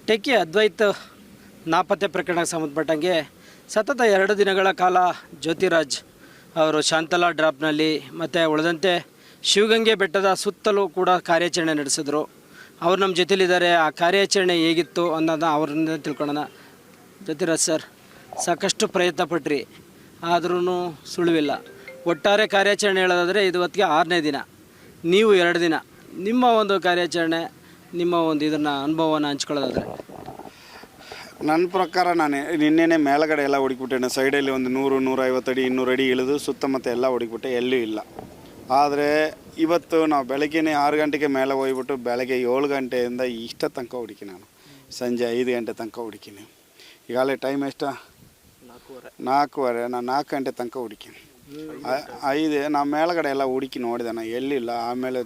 Techie Advait ನಾಪತ್ತೆ ಪ್ರಕರಣಕ್ಕೆ ಸಂಬಂಧಪಟ್ಟಂಗೆ ಸತತ 2 ದಿನಗಳ ಕಾಲ ಜ್ಯೋತಿರಾಜ್ ಅವರು ಶಾಂತಲಾ ಡ್ರಾಪ್ನಲ್ಲಿ ಮತ್ತು ಉಳಿದಂತೆ ಶಿವಗಂಗೆ ಬೆಟ್ಟದ ಸುತ್ತಲೂ ಕೂಡ ಕಾರ್ಯಾಚರಣೆ ನಡೆಸಿದ್ರು. ಅವ್ರು ನಮ್ಮ ಜೊತೆಲಿದ್ದಾರೆ. ಆ ಕಾರ್ಯಾಚರಣೆ ಹೇಗಿತ್ತು ಅನ್ನೋದನ್ನ ಅವ್ರನ್ನ ತಿಳ್ಕೊಳ್ಳೋಣ. ಜ್ಯೋತಿರಾಜ್ ಸರ್, ಸಾಕಷ್ಟು ಪ್ರಯತ್ನ ಪಟ್ರಿ, ಆದ್ರೂ ಸುಳಿವಿಲ್ಲ. ಒಟ್ಟಾರೆ ಕಾರ್ಯಾಚರಣೆ ಹೇಳೋದಾದರೆ ಇದು ಹೊತ್ತಿಗೆ 6ನೇ ದಿನ, ನೀವು 2 ದಿನ. ನಿಮ್ಮ ಒಂದು ಕಾರ್ಯಾಚರಣೆ, ನಿಮ್ಮ ಒಂದು ಇದನ್ನು ಅನುಭವವನ್ನು ಹಂಚ್ಕೊಳ್ಳೋದಾದರೆ? ನನ್ನ ಪ್ರಕಾರ ನಾನು ನಿನ್ನೆನೇ ಮೇಲಗಡೆ ಎಲ್ಲ ಹುಡುಕ್ಬಿಟ್ಟೆ. ಸೈಡಲ್ಲಿ ಒಂದು 100-150 ಅಡಿ 200 ಅಡಿ ಇಳಿದು ಸುತ್ತಮುತ್ತ ಎಲ್ಲ ಹುಡುಕ್ಬಿಟ್ಟೆ, ಎಲ್ಲೂ ಇಲ್ಲ. ಆದರೆ ಇವತ್ತು ನಾವು ಬೆಳಗ್ಗೆ 6 ಗಂಟೆಗೆ ಮೇಲೆ ಹೋಗ್ಬಿಟ್ಟು ಬೆಳಗ್ಗೆ 7 ಗಂಟೆಯಿಂದ ಇಷ್ಟ ತನಕ ಹುಡುಕಿ, ನಾನು ಸಂಜೆ 5 ಗಂಟೆ ತನಕ ಹುಡುಕಿನಿ. ಈಗಾಗಲೇ ಟೈಮ್ ಎಷ್ಟು? 4:15. ನಾನು 4 ಗಂಟೆ ತನಕ ಹುಡುಕಿನಿ. 5 ನಾವು ಮೇಲಗಡೆ ಎಲ್ಲ ಹುಡುಕಿ ನೋಡಿದೆ, ನಾನು ಎಲ್ಲಿಲ್ಲ. ಆಮೇಲೆ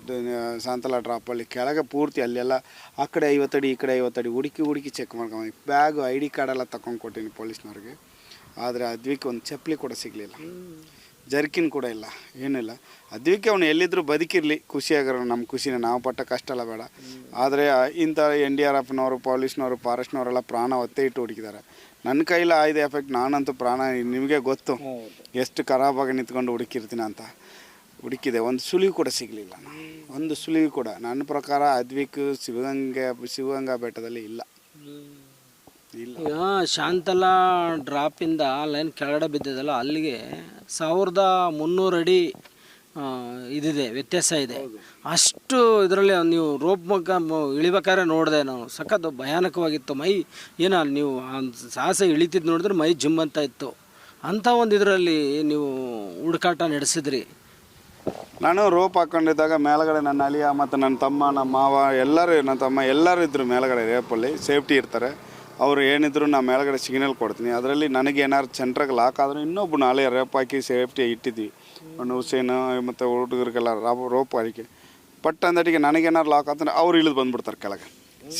ಶಾಂತಲಾ ಡ್ರಾಪಲ್ಲಿ ಕೆಳಗೆ ಪೂರ್ತಿ ಅಲ್ಲೆಲ್ಲ ಆ ಕಡೆ 50 ಅಡಿ ಈ ಕಡೆ 50 ಅಡಿ ಹುಡುಕಿ ಚೆಕ್ ಮಾಡ್ಕೊಂಡು ಬ್ಯಾಗು ID ಕಾರ್ಡೆಲ್ಲ ತಗೊಂಡು ಕೊಟ್ಟಿನಿ ಪೊಲೀಸ್ನವ್ರಿಗೆ. ಆದರೆ ಅದ್ವಿಕ್ ಒಂದು ಚಪ್ಪಲಿ ಕೂಡ ಸಿಗಲಿಲ್ಲ, ಜರ್ಕಿನ್ ಕೂಡ ಇಲ್ಲ, ಏನಿಲ್ಲ. ಅದಕ್ಕೆ ಅವನು ಎಲ್ಲಿದ್ದರೂ ಬದುಕಿರಲಿ, ಖುಷಿಯಾಗಿರೋ ನಮ್ಮ ಖುಷಿನ. ನಾವು ಪಟ್ಟ ಕಷ್ಟ ಎಲ್ಲ ಬೇಡ. ಆದರೆ ಇಂಥ NDRFನವರು, ಪೊಲೀಸ್ನವರು, ಫಾರೆಸ್ಟ್ನವರೆಲ್ಲ ಪ್ರಾಣ ಒತ್ತೆ ಇಟ್ಟು ಹುಡುಕಿದ್ದಾರೆ. ನನ್ನ ಕೈಲಿ ಆಯ್ದೆ ಎಫೆಕ್ಟ್. ನಾನಂತೂ ಪ್ರಾಣ, ನಿಮಗೆ ಗೊತ್ತು ಎಷ್ಟು ಖರಾಬಾಗಿ ನಿಂತ್ಕೊಂಡು ಹುಡುಕಿರ್ತೀನಿ ಅಂತ. ಹುಡುಕಿದೆ, ಒಂದು ಸುಳಿವು ಕೂಡ ಸಿಗಲಿಲ್ಲ, ಒಂದು ಸುಳಿವು ಕೂಡ. ನನ್ನ ಪ್ರಕಾರ ಅದ್ವಿಕ್ ಶಿವಗಂಗಾ ಬೆಟ್ಟದಲ್ಲಿ ಇಲ್ಲ. ಈಗ ಶಾಂತಲಾ ಡ್ರಾಪಿಂದ ಲೈನ್ ಕೆಳಗಡೆ ಬಿದ್ದಿದ್ದಲ್ಲ, ಅಲ್ಲಿಗೆ 1300 ಅಡಿ ಇದಿದೆ, ವ್ಯತ್ಯಾಸ ಇದೆ. ಅಷ್ಟು ಇದರಲ್ಲಿ ನೀವು ರೋಪ್ ಮಗ್ಗ ಇಳಿಬೇಕಾದ್ರೆ ನೋಡಿದೆ ನಾವು, ಸಖತ್ ಭಯಾನಕವಾಗಿತ್ತು. ಮೈ ಏನೋ ನೀವು ಸಾಹಸ ಇಳಿತಿದ್ದು ನೋಡಿದ್ರೆ ಮೈ ಜಿಮ್ ಅಂತ ಇತ್ತು. ಅಂಥ ಒಂದು ಇದರಲ್ಲಿ ನೀವು ಹುಡುಕಾಟ ನಡೆಸಿದ್ರಿ. ನಾನು ರೋಪ್ ಹಾಕ್ಕೊಂಡಿದ್ದಾಗ ಮೇಲಗಡೆ ನನ್ನ ಅಳಿಯ ಮತ್ತು ನನ್ನ ತಮ್ಮ, ನಮ್ಮ ಮಾವ ಎಲ್ಲರೂ, ನನ್ನ ತಮ್ಮ ಎಲ್ಲರೂ ಇದ್ದರು ಮೇಲಗಡೆ. ರೇಪಲ್ಲಿ ಸೇಫ್ಟಿ ಇರ್ತಾರೆ ಅವರು. ಏನಿದ್ರು ನಾನು ಮೇಲಗಡೆ ಸಿಗ್ನಲ್ ಕೊಡ್ತೀನಿ. ಅದರಲ್ಲಿ ನನಗೆ ಏನಾದ್ರು ಸೆಂಟ್ರಾಗಿ ಲಾಕ್ ಆದರೂ ಇನ್ನೊಬ್ಬ ನಾಳೆ ರೇಪ್ ಹಾಕಿ ಸೇಫ್ಟಿ ಇಟ್ಟಿದ್ವಿ. ಒಂದು ಹುಸೇನು ಮತ್ತು ಹುಡುಗರಿಗೆಲ್ಲ ರೋಪ್ ಹಾಕಿ ಪಟ್ ಅಂದಟಿಗೆ ನನಗೇನಾರು ಲಾಕ್ ಅಂತಂದರೆ ಅವ್ರು ಇಳಿದು ಬಂದುಬಿಡ್ತಾರೆ ಕೆಳಗೆ.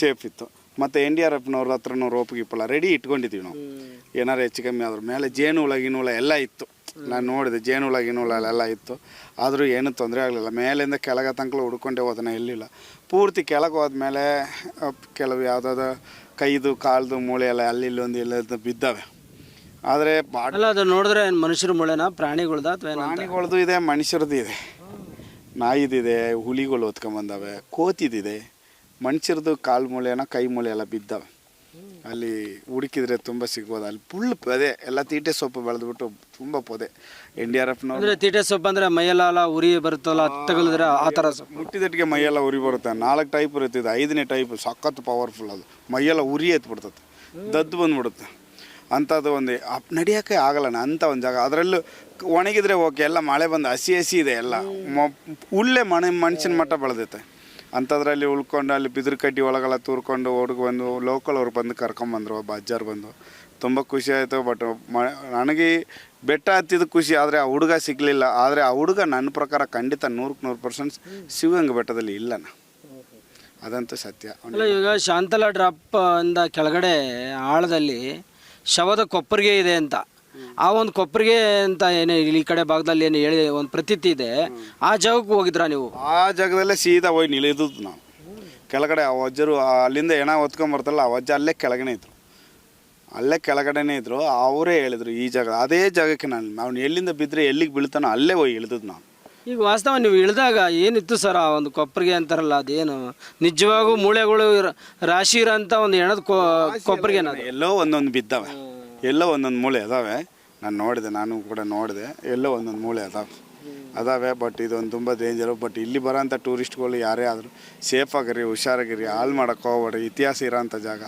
ಸೇಫ್ ಇತ್ತು. ಮತ್ತು NDRFನವ್ರ ಹತ್ರನೂ ರೋಪ್ ಗಿಪ್ಪಲ್ಲ ರೆಡಿ ಇಟ್ಕೊಂಡಿದ್ದೀವಿ ನಾವು. ಏನಾರು ಹೆಚ್ಚು ಕಮ್ಮಿ ಆದರೂ ಮೇಲೆ ಜೇನು ಹುಳ ಎಲ್ಲ ಇತ್ತು. ನಾನು ನೋಡಿದೆ, ಜೇನು ಹುಳ ಎಲ್ಲ ಇತ್ತು. ಆದರೂ ಏನೂ ತೊಂದರೆ ಆಗಲಿಲ್ಲ. ಮೇಲಿಂದ ಕೆಳಗೆ ತನಕ ಹುಡ್ಕೊಂಡೆ ಹೋದನ, ಎಲ್ಲಿಲ್ಲ. ಪೂರ್ತಿ ಕೆಳಗೆ ಹೋದ್ಮೇಲೆ ಕೆಲವು ಯಾವುದಾದ್ರು ಕೈದು ಕಾಲ್ದು ಮೂಳೆ ಎಲ್ಲ ಅಲ್ಲಿ ಇಲ್ಲೊಂದು ಎಲ್ಲ ಬಿದ್ದಾವೆ. ಆದರೆ ಅಲ್ಲ, ಅದು ನೋಡಿದ್ರೆ ಮನುಷ್ಯರ ಮೂಳೆನಾ, ಪ್ರಾಣಿಗಳ್ದ ಅಥವಾ ಪ್ರಾಣಿಗಳ್ದು ಇದೆ, ಮನುಷ್ಯರದ್ದು ಇದೆ. ನಾಯಿದಿದೆ, ಹುಲಿಗಳು ಹೊತ್ಕೊಂಬಂದವೆ, ಕೋತಿದಿದೆ. ಮನುಷ್ಯರದ್ದು ಕಾಲು ಮೂಳೆನ ಕೈ ಮೂಳೆ ಎಲ್ಲ ಬಿದ್ದಾವೆ. ಅಲ್ಲಿ ಹುಡುಕಿದ್ರೆ ತುಂಬ ಸಿಗ್ಬೋದು. ಅಲ್ಲಿ ಫುಲ್ ಪೊದೆ ಎಲ್ಲ, ತೀಟೆ ಸೊಪ್ಪು ಬೆಳೆದ್ಬಿಟ್ಟು ತುಂಬ ಪೊದೆ. NDRFನವ್ರು ತೀಟೆ ಸೊಪ್ಪು ಅಂದರೆ ಮೈಯೆಲ್ಲ ಉರಿ ಬರುತ್ತಲ್ಲ, ತಗಲಿದ್ರೆ ಆ ಥರ ಮುಟ್ಟಿದಟ್ಟಿಗೆ ಮೈಯೆಲ್ಲ ಉರಿ ಬರುತ್ತೆ. 4 ಟೈಪ್ ಇರುತ್ತಿದೆ, 5ನೇ ಟೈಪ್ ಸಖತ್ ಪವರ್ಫುಲ್. ಅದು ಮೈಯೆಲ್ಲ ಉರಿ ಎತ್ಬಿಡ್ತದೆ, ದದ್ದು ಬಂದುಬಿಡುತ್ತೆ. ಅಂಥದ್ದು ಒಂದು ನಡೆಯೋಕ್ಕೆ ಆಗಲ್ಲ ಅಂಥ ಒಂದು ಜಾಗ. ಅದರಲ್ಲೂ ಒಣಗಿದ್ರೆ ಓಕೆ, ಎಲ್ಲ ಮಳೆ ಬಂದು ಹಸಿ ಇದೆ ಎಲ್ಲ. ಉಳ್ಳೆ ಮನುಷ್ಯನ ಮಟ್ಟ ಬೆಳೆದೈತೆ. ಅಂಥದ್ರಲ್ಲಿ ಉಳ್ಕೊಂಡು ಅಲ್ಲಿ ಬಿದಿರು ಕಡ್ಡಿ ಒಳಗೆಲ್ಲ ತೂರ್ಕೊಂಡು ಹುಡುಗ ಬಂದು ಲೋಕಲ್ ಅವ್ರು ಬಂದು ಕರ್ಕೊಂಬಂದರು. ಒಬ್ಬ ಅಜ್ಜಾರು ಬಂದು ತುಂಬ ಖುಷಿ ಆಯಿತು. ಬಟ್ ನನಗೆ ಬೆಟ್ಟ ಹತ್ತಿದ ಖುಷಿ, ಆದರೆ ಆ ಹುಡುಗ ಸಿಗಲಿಲ್ಲ. ಆದರೆ ಆ ಹುಡುಗ ನನ್ನ ಪ್ರಕಾರ ಖಂಡಿತ 100% ಶಿವಗಂಗೆ ಬೆಟ್ಟದಲ್ಲಿ ಇಲ್ಲನ, ಅದಂತೂ ಸತ್ಯ. ಈಗ ಶಾಂತಲಾ ಡ್ರಾಪ್ ಇಂದ ಕೆಳಗಡೆ ಆಳದಲ್ಲಿ ಶವದ ಕೊಪ್ಪರಿಗೆ ಇದೆ ಅಂತ, ಆ ಒಂದು ಕೊಪ್ಪರಿಗೆ ಅಂತ ಏನು ಈ ಕಡೆ ಭಾಗದಲ್ಲಿ ಏನು ಹೇಳಿ ಒಂದು ಪ್ರತೀತಿ ಇದೆ. ಆ ಜಾಗಕ್ಕೆ ಹೋಗಿದ್ರಾ ನೀವು? ಆ ಜಾಗದಲ್ಲೇ ಸೀದಾ ಹೋಗಿ ನಿಲ್ಲಿದ್ದು ನಾವು ಕೆಳಗಡೆ. ಆ ವಜ್ಜರು ಅಲ್ಲಿಂದ ಹೆಣ ಹೊತ್ಕೊಂಬರ್ತಲ್ಲ, ಆ ವಜ್ಜ ಅಲ್ಲೇ ಕೆಳಗಡೆ ಇದ್ರು, ಅಲ್ಲೇ ಕೆಳಗಡೆನೇ ಇದ್ರು. ಅವರೇ ಹೇಳಿದ್ರು ಈ ಜಾಗ, ಅದೇ ಜಾಗಕ್ಕೆ ಅವ್ನು ಎಲ್ಲಿಂದ ಬಿದ್ದರೆ ಎಲ್ಲಿಗೆ ಬೀಳ್ತಾನೋ ಅಲ್ಲೇ ಹೋಗಿ ಇಳಿದದ್ದು ನಾವು. ಈಗ ವಾಸ್ತವ ನೀವು ಇಳಿದಾಗ ಏನಿತ್ತು ಸರ್ ಆ ಒಂದು ಕೊಪ್ಪರಿಗೆ ಅಂತಾರಲ್ಲ, ಅದೇನು ನಿಜವಾಗೂ ಮೂಳೆಗಳು ರಾಶಿ ಇರೋಂಥ ಒಂದು ಹೆಣದ ಕೊಪ್ಪರಿಗೆ? ಎಲ್ಲೋ ಒಂದೊಂದು ಬಿದ್ದಾವೆ, ಎಲ್ಲೋ ಒಂದೊಂದು ಮೂಳೆ ಅದಾವೆ. ನಾನು ನೋಡಿದೆ, ನಾನು ಕೂಡ ನೋಡಿದೆ, ಎಲ್ಲೋ ಒಂದೊಂದು ಮೂಳೆ ಅದಾವೆ. ಬಟ್ ಇದೊಂದು ತುಂಬ ಡೇಂಜರು. ಬಟ್ ಇಲ್ಲಿ ಬರೋಂಥ ಟೂರಿಸ್ಟ್ಗಳು ಯಾರೇ ಆದರೂ ಸೇಫಾಗಿರಿ, ಹುಷಾರಾಗಿರಿ, ಹಾಳು ಮಾಡೋಕ್ಕೆ ಹೋಗ್ಬೇಡಿ. ಇತಿಹಾಸ ಇರೋಂಥ ಜಾಗ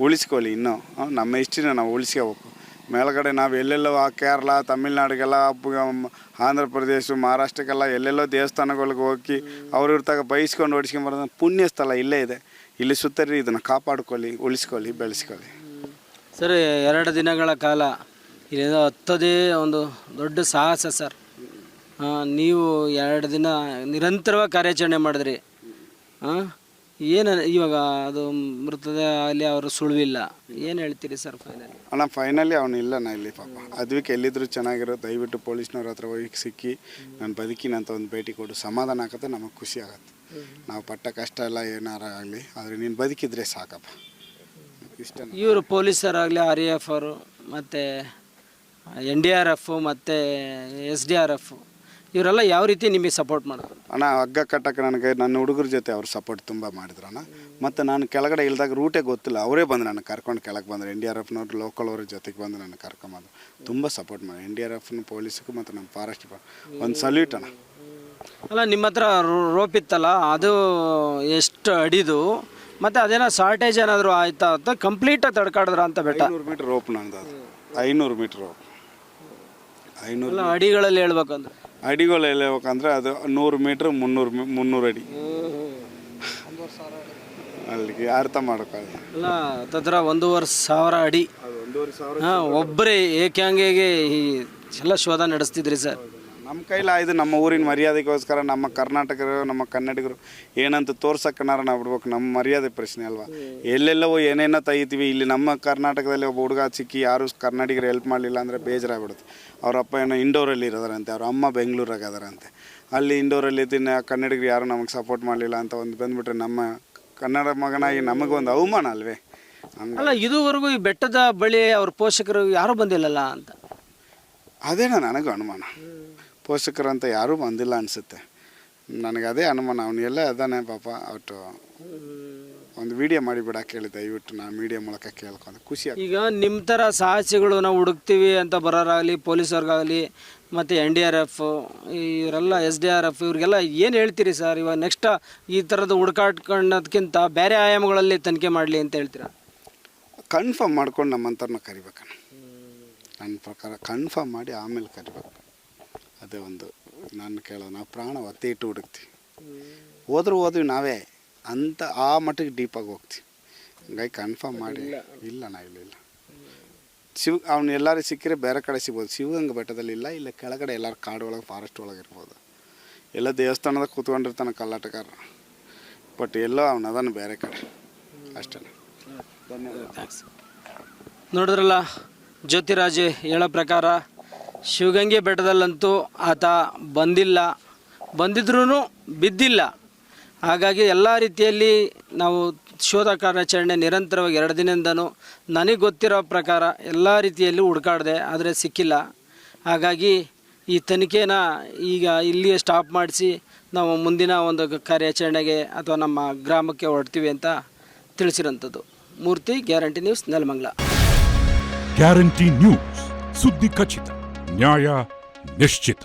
ಉಳಿಸ್ಕೊಳ್ಳಿ. ಇನ್ನೂ ನಮ್ಮ ಹಿಸ್ಟ್ರಿನ ನಾವು ಉಳಿಸ್ಕೋಬೇಕು. ಮೇಲ್ಗಡೆ ನಾವು ಎಲ್ಲೆಲ್ಲೋ ಕೇರಳ, ತಮಿಳ್ನಾಡಿಗೆಲ್ಲ, ಆಂಧ್ರ ಪ್ರದೇಶ, ಮಹಾರಾಷ್ಟ್ರಕ್ಕೆಲ್ಲ ಎಲ್ಲೆಲ್ಲೋ ದೇವಸ್ಥಾನಗಳಿಗೆ ಹೋಗಿ ಅವ್ರು ಇರ್ತಾಗ ಬೈಸ್ಕೊಂಡು ಹೊಡಿಸ್ಕೊಂಬರೋದು ಪುಣ್ಯ ಸ್ಥಳ ಇಲ್ಲೇ ಇದೆ. ಇಲ್ಲಿ ಸುತ್ತರಿ, ಇದನ್ನು ಕಾಪಾಡ್ಕೊಳ್ಳಿ, ಉಳಿಸ್ಕೊಳ್ಳಿ, ಬೆಳೆಸ್ಕೊಳ್ಳಿ. ಸರ್, 2 ದಿನಗಳ ಕಾಲ ಇಲ್ಲಿಂದ ಹತ್ತೋದೇ ಒಂದು ದೊಡ್ಡ ಸಾಹಸ ಸರ್. ನೀವು 2 ದಿನ ನಿರಂತರವಾಗಿ ಕಾರ್ಯಾಚರಣೆ ಮಾಡಿದ್ರಿ. ಏನು ಇವಾಗ ಅದು ಮೃತದೇಹ ಅಲ್ಲಿ ಅವರು ಸುಳಿವಿಲ್ಲ, ಏನು ಹೇಳ್ತೀರಿ ಸರ್ ಫೈನಲಿ? ಅಣ್ಣ ಫೈನಲಿ ಅವನು ಇಲ್ಲಣ್ಣ ಇಲ್ಲಿ ಪಾಪ. ಅದಕ್ಕೆ ಎಲ್ಲಿದ್ರು ಚೆನ್ನಾಗಿರೋ, ದಯವಿಟ್ಟು ಪೊಲೀಸ್ನವ್ರ ಹತ್ರ ಹೋಗಿ ಸಿಕ್ಕಿ ನಾನು ಬದುಕಿನಂತ ಒಂದು ಭೇಟಿ ಕೊಡು, ಸಮಾಧಾನ ಆಗುತ್ತೆ, ನಮಗೆ ಖುಷಿ ಆಗುತ್ತೆ. ನಾವು ಪಟ್ಟ ಕಷ್ಟ ಎಲ್ಲ ಏನಾರ ಆಗಲಿ, ಆದರೆ ನೀನು ಬದುಕಿದ್ರೆ ಸಾಕಪ್ಪ. ಇಷ್ಟೇ. ಇವರು ಪೊಲೀಸರಾಗಲಿ RAF ಅವರು ಮತ್ತು NDRF ಮತ್ತು SDRF ಇವರೆಲ್ಲ ಯಾವ ರೀತಿ ನಿಮಗೆ ಸಪೋರ್ಟ್ ಮಾಡಿದ್ರು? ಅಣ್ಣ ಹಗ್ಗ ಕಟ್ಟಕ್ಕೆ ನನಗೆ ನನ್ನ ಹುಡುಗರ ಜೊತೆ ಅವ್ರು ಸಪೋರ್ಟ್ ತುಂಬ ಮಾಡಿದ್ರು ಅಣ್ಣ. ಮತ್ತು ನಾನು ಕೆಳಗಡೆ ಇಳಿದಾಗ ರೂಟೇ ಗೊತ್ತಿಲ್ಲ, ಅವರೇ ಬಂದು ನನ್ನ ಕರ್ಕೊಂಡು ಕೆಳಗೆ ಬಂದರು. NDRFನವ್ರು ಲೋಕಲ್ ಅವ್ರ ಜೊತೆಗೆ ಬಂದು ನನ್ನ ಕರ್ಕೊಂಬಂದು ತುಂಬ ಸಪೋರ್ಟ್ ಮಾಡಿ. NDRFನ ಪೊಲೀಸ್ಗೂ ಮತ್ತು ನಮ್ಮ ಫಾರೆಸ್ಟ್ ಒಂದು ಸಲ್ಯೂಟ್ ಅಣ್ಣ. ಅಲ್ಲ, ನಿಮ್ಮ ಹತ್ರ ರೋಪ್ ಇತ್ತಲ್ಲ, ಅದು ಎಷ್ಟು ಅಡಿದು ಮತ್ತು ಅದೇನೋ ಶಾರ್ಟೇಜ್ ಏನಾದರೂ ಆಯ್ತಾ ಅಂತ ಕಂಪ್ಲೀಟಾಗಿ ತಡ್ಕಾಡಿದ್ರ ಅಂತ ಬೆಟ್ಟ? 500 ಮೀಟ್ರ್ ರೋಪ್ ನಂದು, ಅದು 500 ಮೀಟ್ರ್ ರೋಪ್. 500 ಅಡಿಗಳಲ್ಲಿ ಹೇಳ್ಬೇಕಂದ್ರೆ ಅಡಿಗಳು ಹೇಳ್ಬೇಕಂದ್ರೆ ಅದು 100 ಮೀಟ್ರ್ 300 ಅಡಿ. ಅಲ್ಲಿಗೆ ಅರ್ಥ ಮಾಡೋಕ್ಕಾಗಲ್ಲ. ಅಲ್ಲ, ಹತ್ರ 1,500 ಅಡಿ. ಹಾಂ, ಒಬ್ಬರೇ ಏಕಾಂಗಿಗೆ ಎಲ್ಲ ಶೋಧ ನಡೆಸ್ತಿದ್ರಿ ಸರ್? ನಮ್ಮ ಕೈಲಾಯ್ದು ನಮ್ಮ ಊರಿನ ಮರ್ಯಾದೆಗೋಸ್ಕರ ನಮ್ಮ ಕರ್ನಾಟಕರು ನಮ್ಮ ಕನ್ನಡಿಗರು ಏನಂತ ತೋರ್ಸಕ್ಕನಾರ ನಾವು ಬಿಡ್ಬೇಕು. ನಮ್ಮ ಮರ್ಯಾದೆ ಪ್ರಶ್ನೆ ಅಲ್ವಾ? ಎಲ್ಲೆಲ್ಲವೋ ಏನೇನೋ ತೆಗಿತೀವಿ. ಇಲ್ಲಿ ನಮ್ಮ ಕರ್ನಾಟಕದಲ್ಲಿ ಒಬ್ಬ ಹುಡುಗ ಸಿಕ್ಕಿ ಯಾರು ಕನ್ನಡಿಗರು ಹೆಲ್ಪ್ ಮಾಡಲಿಲ್ಲ ಅಂದರೆ ಬೇಜಾರಾಗ್ಬಿಡುತ್ತೆ. ಅವ್ರ ಅಪ್ಪ ಏನೋ ಇಂಡೋರಲ್ಲಿ ಇರೋದಾರಂತೆ, ಅವ್ರ ಅಮ್ಮ ಬೆಂಗಳೂರಾಗ ಅದಾರಂತೆ. ಅಲ್ಲಿ ಇಂಡೋರಲ್ಲಿ ಕನ್ನಡಿಗರು ಯಾರು ನಮಗೆ ಸಪೋರ್ಟ್ ಮಾಡಲಿಲ್ಲ ಅಂತ ಒಂದು ಬಂದುಬಿಟ್ರೆ ನಮ್ಮ ಕನ್ನಡ ಮಗನಾಗಿ ನಮಗೊಂದು ಅವಮಾನ ಅಲ್ವೇ? ಅಲ್ಲ, ಇದುವರೆಗೂ ಈ ಬೆಟ್ಟದ ಬಳಿ ಅವ್ರ ಪೋಷಕರು ಯಾರೂ ಬಂದಿಲ್ಲಲ್ಲ ಅಂತ ಅದೇನ ನನಗೂ ಅನುಮಾನ. ಪೋಷಕರು ಅಂತ ಯಾರೂ ಬಂದಿಲ್ಲ ಅನಿಸುತ್ತೆ ನನಗೆ. ಅದೇ ಅನುಮಾನ. ಅವನು ಎಲ್ಲ ಅದಾನೆ ಪಾಪ. ಅವತ್ತು ಒಂದು ವಿಡಿಯೋ ಮಾಡಿಬಿಡ ಕೇಳಿ, ದಯವಿಟ್ಟು ನಾನು ಮೀಡಿಯಾ ಮೂಲಕ ಕೇಳ್ಕೊಂಡು ಖುಷಿ. ಈಗ ನಿಮ್ಮ ಥರ ಸಾಹಸಿಗಳು ನಾವು ಹುಡುಕ್ತೀವಿ ಅಂತ ಬರೋರಾಗಲಿ, ಪೊಲೀಸವ್ರಿಗಾಗಲಿ ಮತ್ತು NDRF ಇವರೆಲ್ಲ SDRF ಇವ್ರಿಗೆಲ್ಲ ಏನು ಹೇಳ್ತೀರಿ ಸರ್? ಇವಾಗ ನೆಕ್ಸ್ಟ್ ಈ ಥರದ್ದು ಹುಡುಕಾಡ್ಕೊಳ್ಳೋದಕ್ಕಿಂತ ಬೇರೆ ಆಯಾಮಗಳಲ್ಲಿ ತನಿಖೆ ಮಾಡಲಿ ಅಂತ ಹೇಳ್ತೀರಾ? ಕನ್ಫರ್ಮ್ ಮಾಡ್ಕೊಂಡು ನಮ್ಮಂಥವ್ರನ್ನ ಕರಿಬೇಕಣ್ಣ. ನನ್ನ ಪ್ರಕಾರ ಕನ್ಫರ್ಮ್ ಮಾಡಿ ಆಮೇಲೆ ಕರಿಬೇಕು. ಅದೇ ಒಂದು ನಾನು ಕೇಳೋದು. ನಾವು ಪ್ರಾಣ ಒತ್ತೆ ಇಟ್ಟು ಹುಡುಕ್ತೀವಿ. ಹೋದ್ವಿ ನಾವೇ ಅಂತ ಆ ಮಟ್ಟಿಗೆ ಡೀಪಾಗಿ ಹೋಗ್ತೀವಿ. ಹಂಗಾಗಿ ಕನ್ಫರ್ಮ್ ಮಾಡಿ. ಇಲ್ಲ ಅವ್ನು ಎಲ್ಲರೂ ಸಿಕ್ಕಿದ್ರೆ ಬೇರೆ ಕಡೆ ಸಿಗ್ಬೋದು. ಶಿವಗಂಗೆ ಬೆಟ್ಟದಲ್ಲಿ ಇಲ್ಲ ಕೆಳಗಡೆ ಎಲ್ಲರೂ ಕಾಡು ಒಳಗೆ ಫಾರೆಸ್ಟ್ ಒಳಗೆ ಇರ್ಬೋದು. ಎಲ್ಲ ದೇವಸ್ಥಾನದಾಗ ಕೂತ್ಕೊಂಡಿರ್ತಾನೆ ಕಲ್ಲಾಟಗಾರ. ಬಟ್ ಎಲ್ಲೋ ಅವನದನ್ನು ಬೇರೆ ಕಡೆ ಅಷ್ಟೇ. ಧನ್ಯವಾದ. ನೋಡಿದ್ರಲ್ಲ, ಜ್ಯೋತಿರಾಜ್ ಹೇಳೋ ಪ್ರಕಾರ ಶಿವಗಂಗೆ ಬೆಟ್ಟದಲ್ಲಂತೂ ಆತ ಬಂದಿದ್ರೂ ಬಿದ್ದಿಲ್ಲ. ಹಾಗಾಗಿ ಎಲ್ಲ ರೀತಿಯಲ್ಲಿ ನಾವು ಶೋಧ ಕಾರ್ಯಾಚರಣೆ ನಿರಂತರವಾಗಿ 2 ದಿನದಿಂದನೂ ನನಗೆ ಗೊತ್ತಿರೋ ಪ್ರಕಾರ ಎಲ್ಲ ರೀತಿಯಲ್ಲಿ ಹುಡುಕಾಡಿದೆ, ಆದರೆ ಸಿಕ್ಕಿಲ್ಲ. ಹಾಗಾಗಿ ಈ ತನಿಖೆನ ಈಗ ಇಲ್ಲಿಯೇ ಸ್ಟಾಪ್ ಮಾಡಿಸಿ ನಾವು ಮುಂದಿನ ಒಂದು ಕಾರ್ಯಾಚರಣೆಗೆ ಅಥವಾ ನಮ್ಮ ಗ್ರಾಮಕ್ಕೆ ಹೊರಡ್ತೀವಿ ಅಂತ ತಿಳಿಸಿರೋಂಥದ್ದು. Murthy, guarantee news, Nelamangala. Guarantee news, ಸುದ್ದಿ ಖಚಿತ, ನ್ಯಾಯ ನಿಶ್ಚಿತ.